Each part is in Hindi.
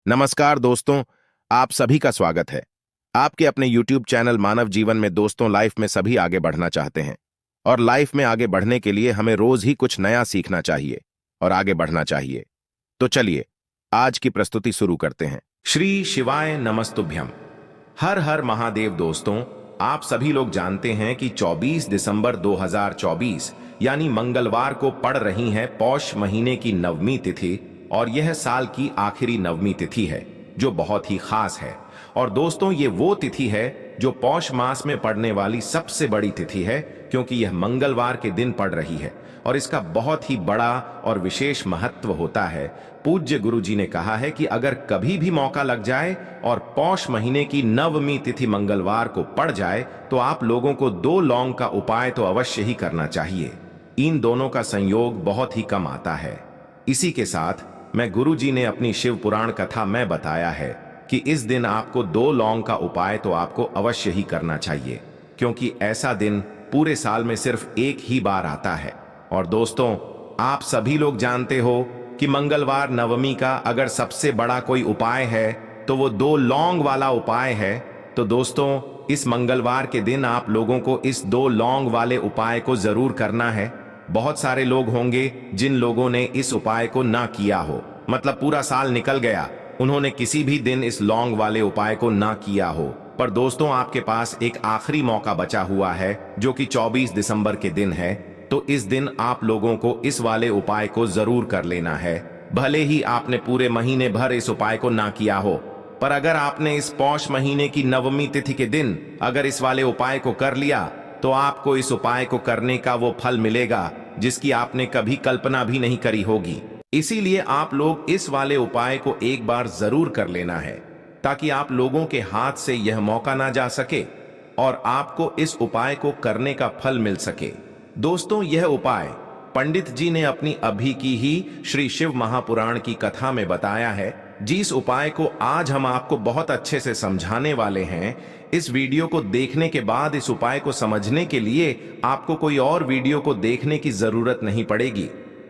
नमस्कार दोस्तों, आप सभी का स्वागत है। आपके अपने YouTube चैनल मानव जीवन में दोस्तों लाइफ में सभी आगे बढ़ना चाहते हैं और लाइफ में आगे बढ़ने के लिए हमें रोज ही कुछ नया सीखना चाहिए और आगे बढ़ना चाहिए। तो चलिए आज की प्रस्तुति शुरू करते हैं। श्री शिवाय नमस्तुभ्यम। हर हर महादेव। दोस्तों, आप सभी लोग जानते हैं कि 24 दिसंबर 2024 यानी मंगलवार को पड़ रही है पौष महीने की नवमी तिथि और यह साल की आखिरी नवमी तिथि है जो बहुत ही खास है। और दोस्तों, ये वो तिथि है जो पौष मास में पड़ने वाली सबसे बड़ी तिथि है क्योंकि यह मंगलवार के दिन पड़ रही है और इसका बहुत ही बड़ा और विशेष महत्व होता है। पूज्य गुरु जी ने कहा है कि अगर कभी भी मौका लग जाए और पौष महीने की नवमी तिथि मंगलवार को पड़ जाए तो आप लोगों को 2 लौंग का उपाय तो अवश्य ही करना चाहिए। इन दोनों का संयोग बहुत ही कम आता है। इसी के साथ मैं गुरु जी ने अपनी शिव पुराण कथा में बताया है कि इस दिन आपको 2 लौंग का उपाय तो आपको अवश्य ही करना चाहिए क्योंकि ऐसा दिन पूरे साल में सिर्फ एक ही बार आता है। और दोस्तों, आप सभी लोग जानते हो कि मंगलवार नवमी का अगर सबसे बड़ा कोई उपाय है तो वो 2 लौंग वाला उपाय है। तो दोस्तों, इस मंगलवार के दिन आप लोगों को इस 2 लौंग वाले उपाय को जरूर करना है। बहुत सारे लोग होंगे जिन लोगों ने इस उपाय को ना किया हो, मतलब पूरा साल निकल गया, उन्होंने किसी भी दिन इस लौंग वाले उपाय को ना किया हो। पर दोस्तों, आपके पास एक आखिरी मौका बचा हुआ है जो कि 24 दिसंबर के दिन है। तो इस दिन आप लोगों को इस वाले उपाय को जरूर कर लेना है। भले ही आपने पूरे महीने भर इस उपाय को ना किया हो, पर अगर आपने इस पौष महीने की नवमी तिथि के दिन अगर इस वाले उपाय को कर लिया तो आपको इस उपाय को करने का वो फल मिलेगा जिसकी आपने कभी कल्पना भी नहीं करी होगी। इसीलिए आप लोग इस वाले उपाय को एक बार जरूर कर लेना है ताकि आप लोगों के हाथ से यह मौका ना जा सके और आपको इस उपाय को करने का फल मिल सके। दोस्तों, यह उपाय पंडित जी ने अपनी अभी की ही श्री शिव महापुराण की कथा में बताया है। जिस उपाय को आज हम आपको बहुत अच्छे से समझाने वाले हैं, इस वीडियो को देखने के बाद इस उपाय को समझने के लिए आपको कोई और वीडियो को देखने की जरूरत नहीं पड़ेगी।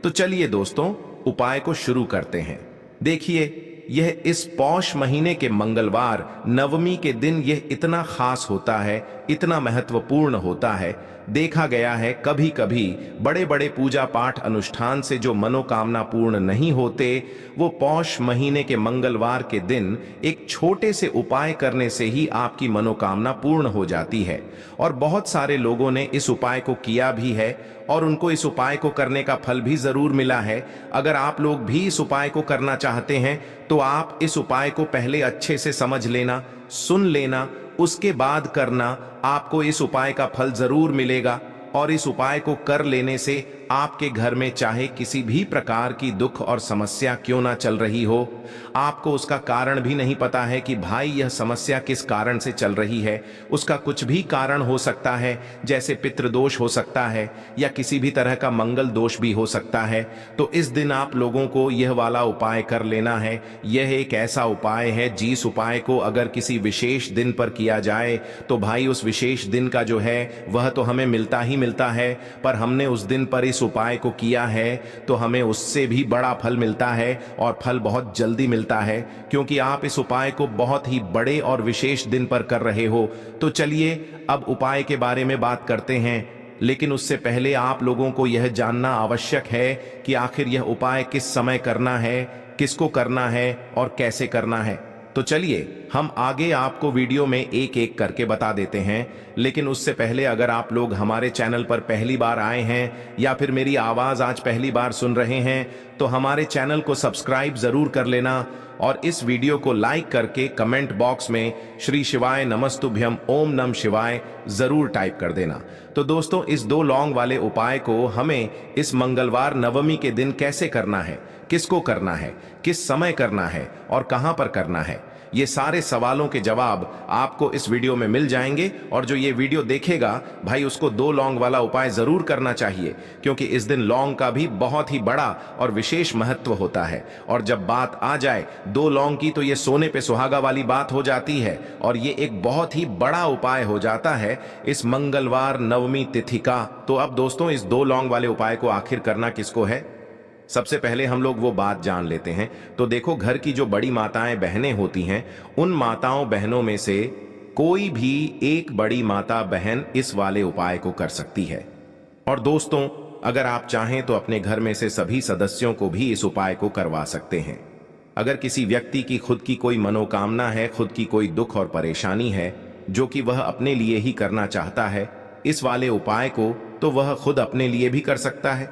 तो चलिए दोस्तों, उपाय को शुरू करते हैं। देखिए, यह इस पौष महीने के मंगलवार नवमी के दिन यह इतना खास होता है, इतना महत्वपूर्ण होता है। देखा गया है कभी कभी बड़े बड़े पूजा पाठ अनुष्ठान से जो मनोकामना पूर्ण नहीं होते, वो पौष महीने के मंगलवार के दिन एक छोटे से उपाय करने से ही आपकी मनोकामना पूर्ण हो जाती है। और बहुत सारे लोगों ने इस उपाय को किया भी है और उनको इस उपाय को करने का फल भी जरूर मिला है। अगर आप लोग भी इस उपाय को करना चाहते हैं तो आप इस उपाय को पहले अच्छे से समझ लेना, सुन लेना, उसके बाद करना। आपको इस उपाय का फल जरूर मिलेगा और इस उपाय को कर लेने से आपके घर में चाहे किसी भी प्रकार की दुख और समस्या क्यों ना चल रही हो, आपको उसका कारण भी नहीं पता है कि भाई यह समस्या किस कारण से चल रही है, उसका कुछ भी कारण हो सकता है, जैसे पितृदोष हो सकता है या किसी भी तरह का मंगल दोष भी हो सकता है। तो इस दिन आप लोगों को यह वाला उपाय कर लेना है। यह एक ऐसा उपाय है जिस उपाय को अगर किसी विशेष दिन पर किया जाए तो भाई उस विशेष दिन का जो है वह तो हमें मिलता ही मिलता है, पर हमने उस दिन पर इस उपाय को किया है तो हमें उससे भी बड़ा फल मिलता है और फल बहुत जल्दी मिलता है क्योंकि आप इस उपाय को बहुत ही बड़े और विशेष दिन पर कर रहे हो। तो चलिए अब उपाय के बारे में बात करते हैं, लेकिन उससे पहले आप लोगों को यह जानना आवश्यक है कि आखिर यह उपाय किस समय करना है, किसको करना है और कैसे करना है। तो चलिए हम आगे आपको वीडियो में एक एक करके बता देते हैं। लेकिन उससे पहले अगर आप लोग हमारे चैनल पर पहली बार आए हैं या फिर मेरी आवाज आज पहली बार सुन रहे हैं तो हमारे चैनल को सब्सक्राइब जरूर कर लेना और इस वीडियो को लाइक करके कमेंट बॉक्स में श्री शिवाय नमस्तुभ्यम ओम नम शिवाय जरूर टाइप कर देना। तो दोस्तों, इस 2 लौंग वाले उपाय को हमें इस मंगलवार नवमी के दिन कैसे करना है, किसको करना है, किस समय करना है और कहां पर करना है, ये सारे सवालों के जवाब आपको इस वीडियो में मिल जाएंगे। और जो ये वीडियो देखेगा भाई उसको 2 लौंग वाला उपाय जरूर करना चाहिए क्योंकि इस दिन लौंग का भी बहुत ही बड़ा और विशेष महत्व होता है। और जब बात आ जाए 2 लौंग की तो ये सोने पे सुहागा वाली बात हो जाती है और ये एक बहुत ही बड़ा उपाय हो जाता है इस मंगलवार नवमी तिथि का। तो अब दोस्तों, इस 2 लौंग वाले उपाय को आखिर करना किसको है? सबसे पहले हम लोग वो बात जान लेते हैं। तो देखो, घर की जो बड़ी माताएं बहनें होती हैं, उन माताओं बहनों में से कोई भी एक बड़ी माता बहन इस वाले उपाय को कर सकती है। और दोस्तों, अगर आप चाहें तो अपने घर में से सभी सदस्यों को भी इस उपाय को करवा सकते हैं। अगर किसी व्यक्ति की खुद की कोई मनोकामना है, खुद की कोई दुख और परेशानी है जो कि वह अपने लिए ही करना चाहता है इस वाले उपाय को, तो वह खुद अपने लिए भी कर सकता है।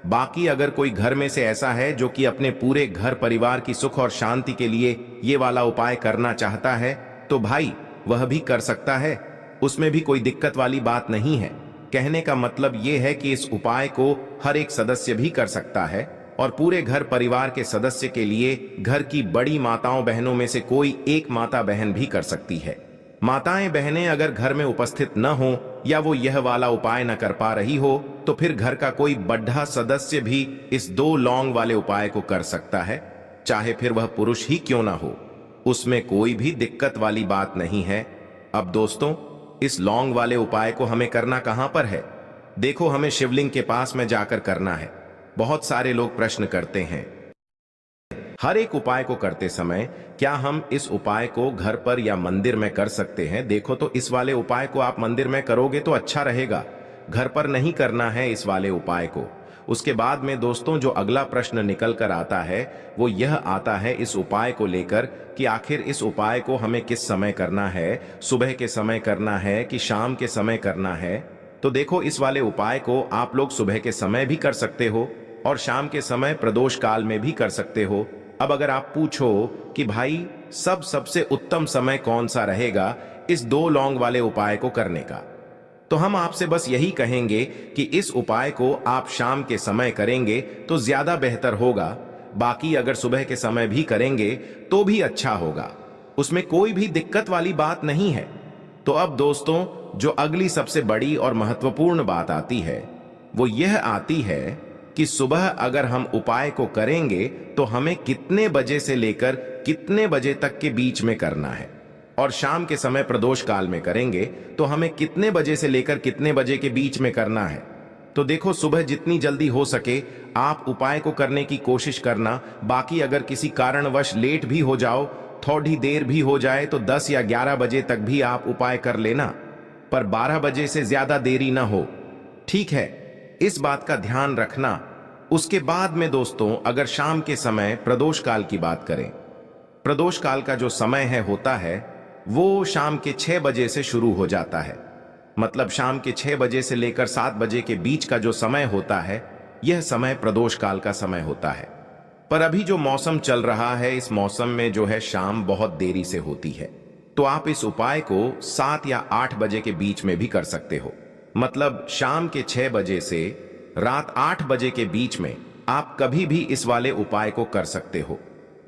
बाकी अगर कोई घर में से ऐसा है जो कि अपने पूरे घर परिवार की सुख और शांति के लिए ये वाला उपाय करना चाहता है, तो भाई वह भी कर सकता है। उसमें भी कोई दिक्कत वाली बात नहीं है। कहने का मतलब ये है कि इस उपाय को हर एक सदस्य भी कर सकता है और पूरे घर परिवार के सदस्य के लिए घर की बड़ी माताओं बहनों में से कोई एक माता बहन भी कर सकती है। माताएं बहनें अगर घर में उपस्थित न हो या वो यह वाला उपाय न कर पा रही हो, तो फिर घर का कोई बड़ा सदस्य भी इस 2 लौंग वाले उपाय को कर सकता है, चाहे फिर वह पुरुष ही क्यों ना हो। उसमें कोई भी दिक्कत वाली बात नहीं है। अब दोस्तों, इस लौंग वाले उपाय को हमें करना कहां पर है? देखो, हमें शिवलिंग के पास में जाकर करना है। बहुत सारे लोग प्रश्न करते हैं, हर एक उपाय को करते समय क्या हम इस उपाय को घर पर या मंदिर में कर सकते हैं? देखो, तो इस वाले उपाय को आप मंदिर में करोगे तो अच्छा रहेगा, घर पर नहीं करना है इस वाले उपाय को। उसके बाद में दोस्तों, जो अगला प्रश्न निकल कर आता है वो यह आता है इस उपाय को लेकर कि आखिर इस उपाय को हमें किस समय करना है, सुबह के समय करना है कि शाम के समय करना है? तो देखो, इस वाले उपाय को आप लोग सुबह के समय भी कर सकते हो और शाम के समय प्रदोष काल में भी कर सकते हो। अब अगर आप पूछो कि भाई सबसे उत्तम समय कौन सा रहेगा इस 2 लौंग वाले उपाय को करने का, तो हम आपसे बस यही कहेंगे कि इस उपाय को आप शाम के समय करेंगे तो ज्यादा बेहतर होगा। बाकी अगर सुबह के समय भी करेंगे तो भी अच्छा होगा, उसमें कोई भी दिक्कत वाली बात नहीं है। तो अब दोस्तों, जो अगली सबसे बड़ी और महत्वपूर्ण बात आती है वो यह आती है कि सुबह अगर हम उपाय को करेंगे तो हमें कितने बजे से लेकर कितने बजे तक के बीच में करना है, और शाम के समय प्रदोष काल में करेंगे तो हमें कितने बजे से लेकर कितने बजे के बीच में करना है। तो देखो, सुबह जितनी जल्दी हो सके आप उपाय को करने की कोशिश करना। बाकी अगर किसी कारणवश लेट भी हो जाओ, थोड़ी देर भी हो जाए, तो 10 या 11 बजे तक भी आप उपाय कर लेना, पर 12 बजे से ज्यादा देरी ना हो, ठीक है? इस बात का ध्यान रखना। उसके बाद में दोस्तों, अगर शाम के समय प्रदोष काल की बात करें, प्रदोष काल का जो समय होता है वो शाम के 6 बजे से शुरू हो जाता है। मतलब शाम के 6 बजे से लेकर 7 बजे के बीच का जो समय होता है, यह समय प्रदोष काल का समय होता है। पर अभी जो मौसम चल रहा है, इस मौसम में जो है शाम बहुत देरी से होती है, तो आप इस उपाय को 7 या 8 बजे के बीच में भी कर सकते हो। मतलब शाम के 6 बजे से रात 8 बजे के बीच में आप कभी भी इस वाले उपाय को कर सकते हो,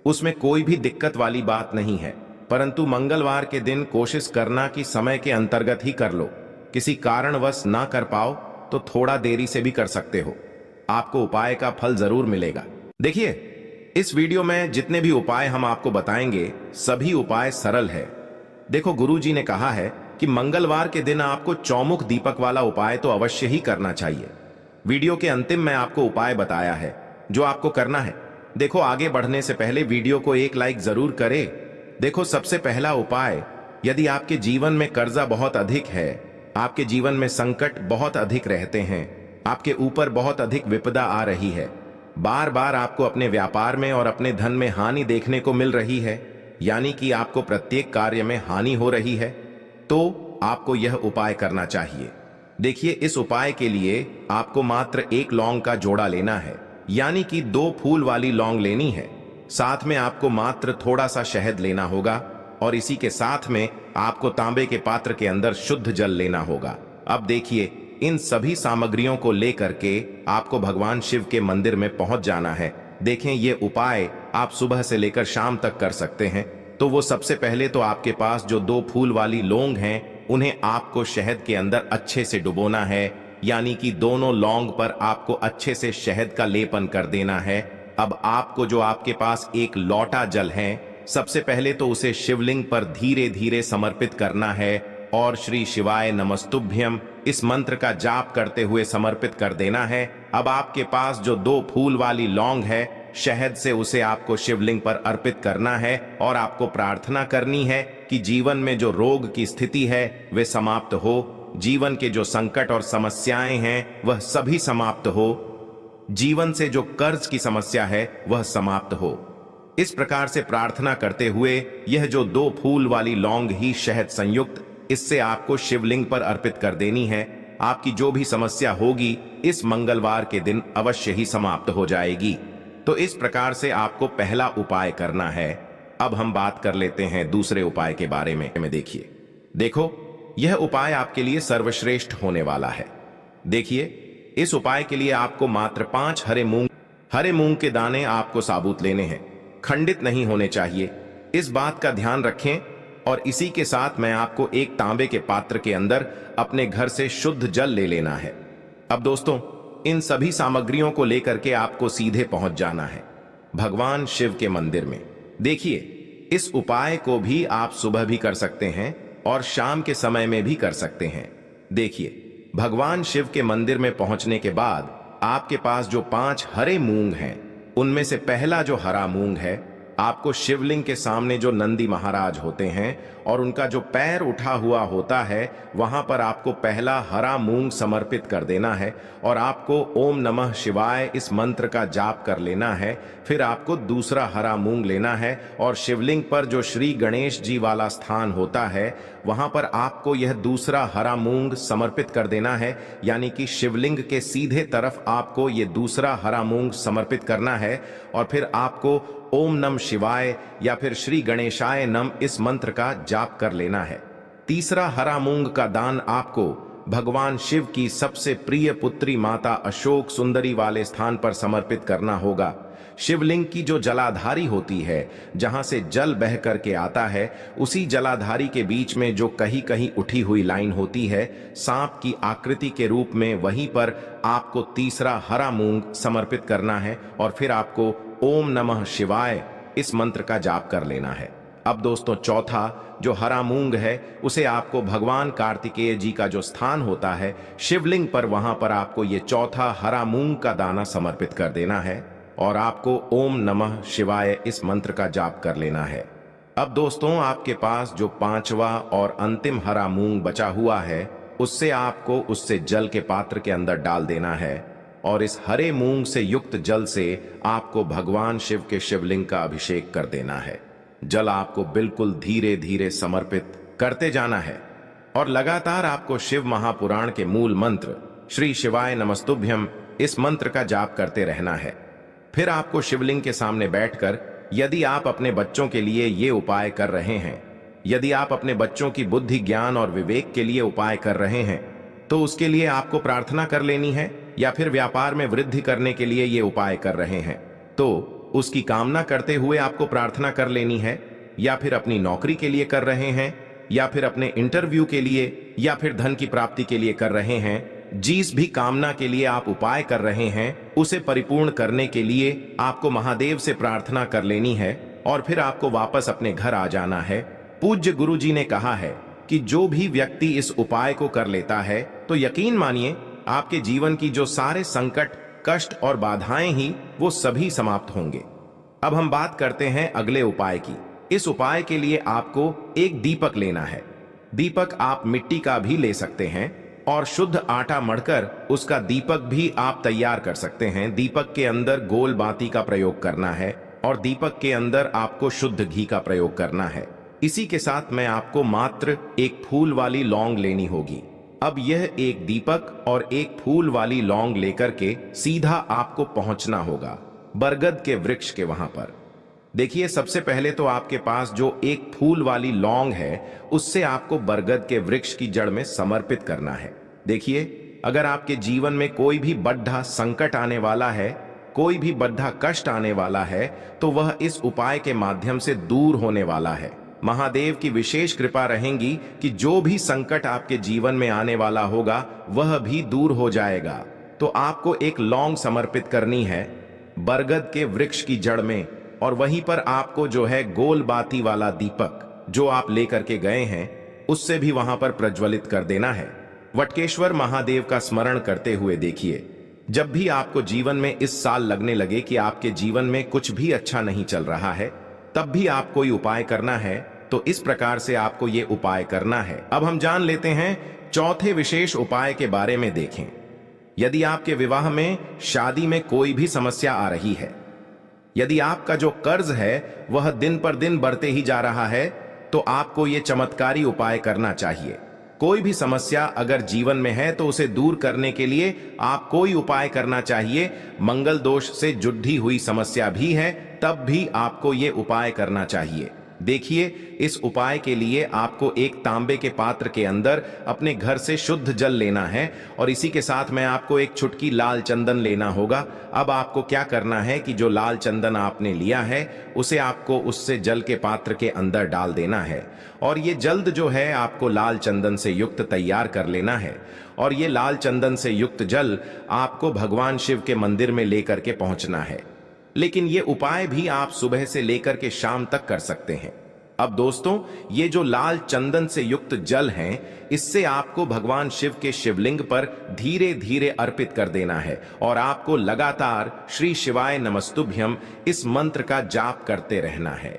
उसमें कोई भी दिक्कत वाली बात नहीं है। परंतु मंगलवार के दिन कोशिश करना कि समय के अंतर्गत ही कर लो। किसी कारणवश ना कर पाओ तो थोड़ा देरी से भी कर सकते हो, आपको उपाय का फल जरूर मिलेगा। देखिए, इस वीडियो में जितने भी उपाय हम आपको बताएंगे सभी उपाय सरल है। देखो, गुरुजी ने कहा है कि मंगलवार के दिन आपको चौमुख दीपक वाला उपाय तो अवश्य ही करना चाहिए। वीडियो के अंतिम में आपको उपाय बताया है जो आपको करना है। देखो, आगे बढ़ने से पहले वीडियो को एक लाइक जरूर करें। देखो, सबसे पहला उपाय, यदि आपके जीवन में कर्जा बहुत अधिक है, आपके जीवन में संकट बहुत अधिक रहते हैं, आपके ऊपर बहुत अधिक विपदा आ रही है, बार बार आपको अपने व्यापार में और अपने धन में हानि देखने को मिल रही है, यानी कि आपको प्रत्येक कार्य में हानि हो रही है, तो आपको यह उपाय करना चाहिए। देखिए, इस उपाय के लिए आपको मात्र 1 लौंग का जोड़ा लेना है, यानी कि 2 फूल वाली लौंग लेनी है। साथ में आपको मात्र थोड़ा सा शहद लेना होगा और इसी के साथ में आपको तांबे के पात्र के अंदर शुद्ध जल लेना होगा। अब देखिए, इन सभी सामग्रियों को लेकर के आपको भगवान शिव के मंदिर में पहुंच जाना है। देखें, ये उपाय आप सुबह से लेकर शाम तक कर सकते हैं। तो वो सबसे पहले तो आपके पास जो 2 फूल वाली लौंग हैं, उन्हें आपको शहद के अंदर अच्छे से डुबोना है, यानी कि दोनों लौंग पर आपको अच्छे से शहद का लेपन कर देना है। अब आपको जो आपके पास एक लोटा जल है, सबसे पहले तो उसे शिवलिंग पर धीरे धीरे समर्पित करना है और श्री शिवाय नमस्तुभ्यम इस मंत्र का जाप करते हुए समर्पित कर देना है। अब आपके पास जो 2 फूल वाली लौंग है शहद से, उसे आपको शिवलिंग पर अर्पित करना है और आपको प्रार्थना करनी है कि जीवन में जो रोग की स्थिति है वे समाप्त हो, जीवन के जो संकट और समस्याएं हैं वह सभी समाप्त हो, जीवन से जो कर्ज की समस्या है वह समाप्त हो। इस प्रकार से प्रार्थना करते हुए यह जो 2 फूल वाली लौंग ही शहद संयुक्त, इससे आपको शिवलिंग पर अर्पित कर देनी है। आपकी जो भी समस्या होगी इस मंगलवार के दिन अवश्य ही समाप्त हो जाएगी। तो इस प्रकार से आपको पहला उपाय करना है। अब हम बात कर लेते हैं दूसरे उपाय के बारे में। देखो, यह उपाय आपके लिए सर्वश्रेष्ठ होने वाला है। देखिए, इस उपाय के लिए आपको मात्र 5 हरे मूंग के दाने आपको साबुत लेने हैं, खंडित नहीं होने चाहिए। इस बात का ध्यान रखें। और इसी के साथ मैं आपको एक तांबे के पात्र के अंदर अपने घर से शुद्ध जल ले लेना है। अब दोस्तों, इन सभी सामग्रियों को लेकर के आपको सीधे पहुंच जाना है भगवान शिव के मंदिर में। देखिए, इस उपाय को भी आप सुबह भी कर सकते हैं और शाम के समय में भी कर सकते हैं। देखिए, भगवान शिव के मंदिर में पहुंचने के बाद आपके पास जो 5 हरे मूंग हैं, उनमें से पहला जो हरा मूंग है, आपको शिवलिंग के सामने जो नंदी महाराज होते हैं और उनका जो पैर उठा हुआ होता है, वहां पर आपको पहला हरा मूंग समर्पित कर देना है और आपको ओम नमः शिवाय इस मंत्र का जाप कर लेना है। फिर आपको दूसरा हरा मूंग लेना है और शिवलिंग पर जो श्री गणेश जी वाला स्थान होता है वहां पर आपको यह दूसरा हरा मूंग समर्पित कर देना है। यानी कि शिवलिंग के सीधे तरफ आपको यह दूसरा हरा मूंग समर्पित करना है और फिर आपको ओम नम शिवाय या फिर श्री गणेशाय नम इस मंत्र का जाप कर लेना है। तीसरा हरा मूंग का दान आपको भगवान शिव की सबसे प्रिय पुत्री माता अशोक सुंदरी वाले स्थान पर समर्पित करना होगा। शिवलिंग की जो जलाधारी होती है, जहां से जल बह करके आता है, उसी जलाधारी के बीच में जो कहीं कहीं उठी हुई लाइन होती है सांप की आकृति के रूप में, वहीं पर आपको तीसरा हरा मूंग समर्पित करना है और फिर आपको ओम नमः शिवाय इस मंत्र का जाप कर लेना है। अब दोस्तों, चौथा जो हरा मूंग है उसे आपको भगवान कार्तिकेय जी का जो स्थान होता है शिवलिंग पर, वहां पर आपको ये चौथा हरा मूंग का दाना समर्पित कर देना है और आपको ओम नमः शिवाय इस मंत्र का जाप कर लेना है। अब दोस्तों, आपके पास जो 5वां और अंतिम हरा मूंग बचा हुआ है उससे आपको उससे जल के पात्र के अंदर डाल देना है और इस हरे मूंग से युक्त जल से आपको भगवान शिव के शिवलिंग का अभिषेक कर देना है। जल आपको बिल्कुल धीरे धीरे समर्पित करते जाना है और लगातार आपको शिव महापुराण के मूल मंत्र श्री शिवाय नमस्तुभ्यम इस मंत्र का जाप करते रहना है। फिर आपको शिवलिंग के सामने बैठकर, यदि आप अपने बच्चों के लिए ये उपाय कर रहे हैं, यदि आप अपने बच्चों की बुद्धि ज्ञान और विवेक के लिए उपाय कर रहे हैं, तो उसके लिए आपको प्रार्थना कर लेनी है। या फिर व्यापार में वृद्धि करने के लिए ये उपाय कर रहे हैं तो उसकी कामना करते हुए आपको प्रार्थना कर लेनी है। या फिर अपनी नौकरी के लिए कर रहे हैं, या फिर अपने इंटरव्यू के लिए, या फिर धन की प्राप्ति के लिए कर रहे हैं, जिस भी कामना के लिए आप उपाय कर रहे हैं उसे परिपूर्ण करने के लिए आपको महादेव से प्रार्थना कर लेनी है और फिर आपको वापस अपने घर आ जाना है। पूज्य गुरु जी ने कहा है कि जो भी व्यक्ति इस उपाय को कर लेता है तो यकीन मानिए आपके जीवन की जो सारे संकट, कष्ट और बाधाएं ही वो सभी समाप्त होंगे। अब हम बात करते हैं अगले उपाय की। इस उपाय के लिए आपको एक दीपक लेना है। दीपक आप मिट्टी का भी ले सकते हैं और शुद्ध आटा मढ़कर उसका दीपक भी आप तैयार कर सकते हैं। दीपक के अंदर गोल बाती का प्रयोग करना है और दीपक के अंदर आपको शुद्ध घी का प्रयोग करना है। इसी के साथ मैं आपको मात्र एक फूल वाली लौंग लेनी होगी। अब यह एक दीपक और एक फूल वाली लौंग लेकर के सीधा आपको पहुंचना होगा बरगद के वृक्ष के वहां पर। देखिए, सबसे पहले तो आपके पास जो एक फूल वाली लौंग है उससे आपको बरगद के वृक्ष की जड़ में समर्पित करना है। देखिए, अगर आपके जीवन में कोई भी बड़ा संकट आने वाला है, कोई भी बड़ा कष्ट आने वाला है, तो वह इस उपाय के माध्यम से दूर होने वाला है। महादेव की विशेष कृपा रहेगी कि जो भी संकट आपके जीवन में आने वाला होगा वह भी दूर हो जाएगा। तो आपको एक लौंग समर्पित करनी है बरगद के वृक्ष की जड़ में और वहीं पर आपको जो है गोल बाती वाला दीपक जो आप लेकर के गए हैं उससे भी वहां पर प्रज्वलित कर देना है। वटकेश्वर महादेव का स्मरण करते हुए देखिए, जब भी आपको जीवन में इस साल लगने लगे कि आपके जीवन में कुछ भी अच्छा नहीं चल रहा है, तब भी आप कोई उपाय करना है, तो इस प्रकार से आपको ये उपाय करना है। अब हम जान लेते हैं चौथे विशेष उपाय के बारे में। देखें, यदि आपके विवाह में, शादी में कोई भी समस्या आ रही है, यदि आपका जो कर्ज है वह दिन पर दिन बढ़ते ही जा रहा है, तो आपको ये चमत्कारी उपाय करना चाहिए। कोई भी समस्या अगर जीवन में है तो उसे दूर करने के लिए आप कोई उपाय करना चाहिए। मंगल दोष से जुड़ी हुई समस्या भी है, तब भी आपको ये उपाय करना चाहिए। देखिए, इस उपाय के लिए आपको एक तांबे के पात्र के अंदर अपने घर से शुद्ध जल लेना है और इसी के साथ में आपको एक चुटकी लाल चंदन लेना होगा। अब आपको क्या करना है कि जो लाल चंदन आपने लिया है उसे आपको उससे जल के पात्र के अंदर डाल देना है और ये जल्द जो है आपको लाल चंदन से युक्त तैयार कर लेना है। और ये लाल चंदन से युक्त जल आपको भगवान शिव के मंदिर में लेकर के पहुंचना है। लेकिन ये उपाय भी आप सुबह से लेकर के शाम तक कर सकते हैं। अब दोस्तों, ये जो लाल चंदन से युक्त जल हैं, इससे आपको भगवान शिव के शिवलिंग पर धीरे धीरे अर्पित कर देना है और आपको लगातार श्री शिवाय नमस्तुभ्यम इस मंत्र का जाप करते रहना है।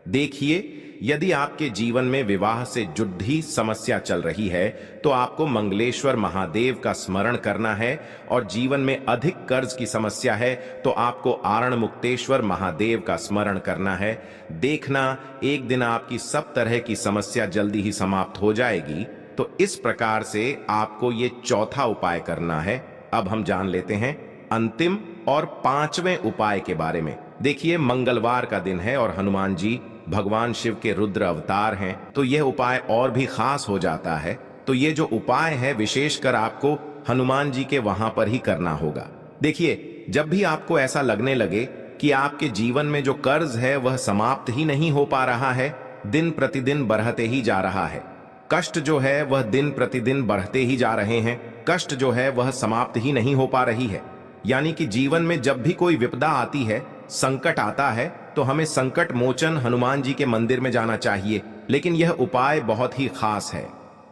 देखिए, यदि आपके जीवन में विवाह से जुड़ी समस्या चल रही है तो आपको मंगलेश्वर महादेव का स्मरण करना है और जीवन में अधिक कर्ज की समस्या है तो आपको आरण मुक्तेश्वर महादेव का स्मरण करना है। देखना, एक दिन आपकी सब तरह की समस्या जल्दी ही समाप्त हो जाएगी। तो इस प्रकार से आपको ये चौथा उपाय करना है। अब हम जान लेते हैं अंतिम और पांचवें उपाय के बारे में। देखिए, मंगलवार का दिन है और हनुमान जी भगवान शिव के रुद्र अवतार हैं, तो यह उपाय और भी खास हो जाता है। तो ये जो उपाय है विशेषकर आपको हनुमान जी के वहां पर ही करना होगा। देखिए, जब भी आपको ऐसा लगने लगे कि आपके जीवन में जो कर्ज है वह समाप्त ही नहीं हो पा रहा है, दिन प्रतिदिन बढ़ते ही जा रहा है, कष्ट जो है वह दिन प्रतिदिन बढ़ते ही जा रहे हैं, कष्ट जो है वह समाप्त ही नहीं हो पा रही है, यानी कि जीवन में जब भी कोई विपदा आती है, संकट आता है, तो हमें संकट मोचन हनुमान जी के मंदिर में जाना चाहिए। लेकिन यह उपाय बहुत ही खास है।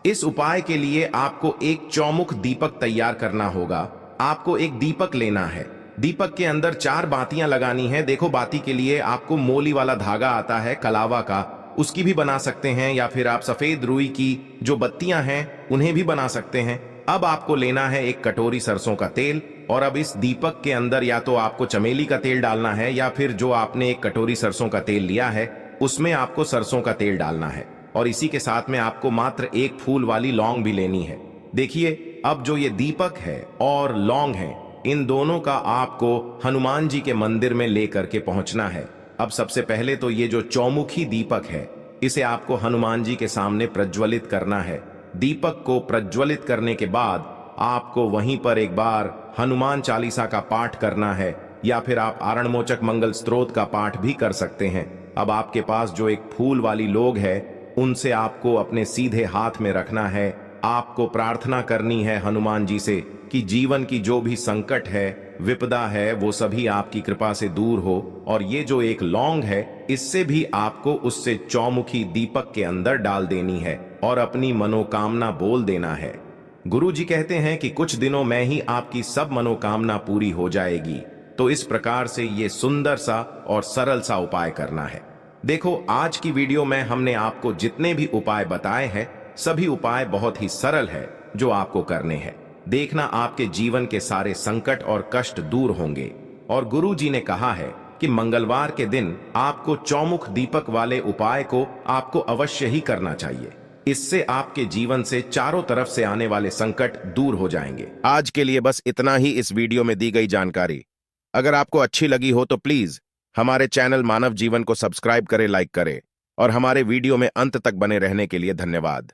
इस उपाय के लिए आपको एक चौमुख दीपक तैयार करना होगा। आपको एक दीपक लेना है, दीपक के अंदर 4 बातियां लगानी है। देखो, बाती के लिए आपको मोली वाला धागा आता है कलावा का, उसकी भी बना सकते हैं, या फिर आप सफेद रुई की जो बत्तियां हैं उन्हें भी बना सकते हैं। अब आपको लेना है एक कटोरी सरसों का तेल और अब इस दीपक के अंदर या तो आपको चमेली का तेल डालना है या फिर जो आपने एक कटोरी सरसों का तेल लिया है उसमें आपको सरसों का तेल डालना है और इसी के साथ में आपको मात्र एक फूल वाली लौंग भी लेनी है। देखिए, अब जो ये दीपक है और लौंग है, इन दोनों का आपको हनुमान जी के मंदिर में लेकर के पहुंचना है। अब सबसे पहले तो ये जो चौमुखी दीपक है इसे आपको हनुमान जी के सामने प्रज्वलित करना है। दीपक को प्रज्वलित करने के बाद आपको वहीं पर एक बार हनुमान चालीसा का पाठ करना है या फिर आप आरणमोचक मंगल स्तोत्र का पाठ भी कर सकते हैं। अब आपके पास जो एक फूल वाली लोग है उनसे आपको अपने सीधे हाथ में रखना है। आपको प्रार्थना करनी है हनुमान जी से कि जीवन की जो भी संकट है, विपदा है, वो सभी आपकी कृपा से दूर हो। और ये जो एक लौंग है इससे भी आपको उससे चौमुखी दीपक के अंदर डाल देनी है और अपनी मनोकामना बोल देना है। गुरु जी कहते हैं कि कुछ दिनों में ही आपकी सब मनोकामना पूरी हो जाएगी। तो इस प्रकार से ये सुंदर सा और सरल सा उपाय करना है। देखो, आज की वीडियो में हमने आपको जितने भी उपाय बताए हैं सभी उपाय बहुत ही सरल है जो आपको करने हैं। देखना, आपके जीवन के सारे संकट और कष्ट दूर होंगे। और गुरु जी ने कहा है कि मंगलवार के दिन आपको चौमुख दीपक वाले उपाय को आपको अवश्य ही करना चाहिए। इससे आपके जीवन से चारों तरफ से आने वाले संकट दूर हो जाएंगे। आज के लिए बस इतना ही इस वीडियो में दी गई जानकारी। अगर आपको अच्छी लगी हो तो प्लीज हमारे चैनल मानव जीवन को सब्सक्राइब करें, लाइक करें और हमारे वीडियो में अंत तक बने रहने के लिए धन्यवाद।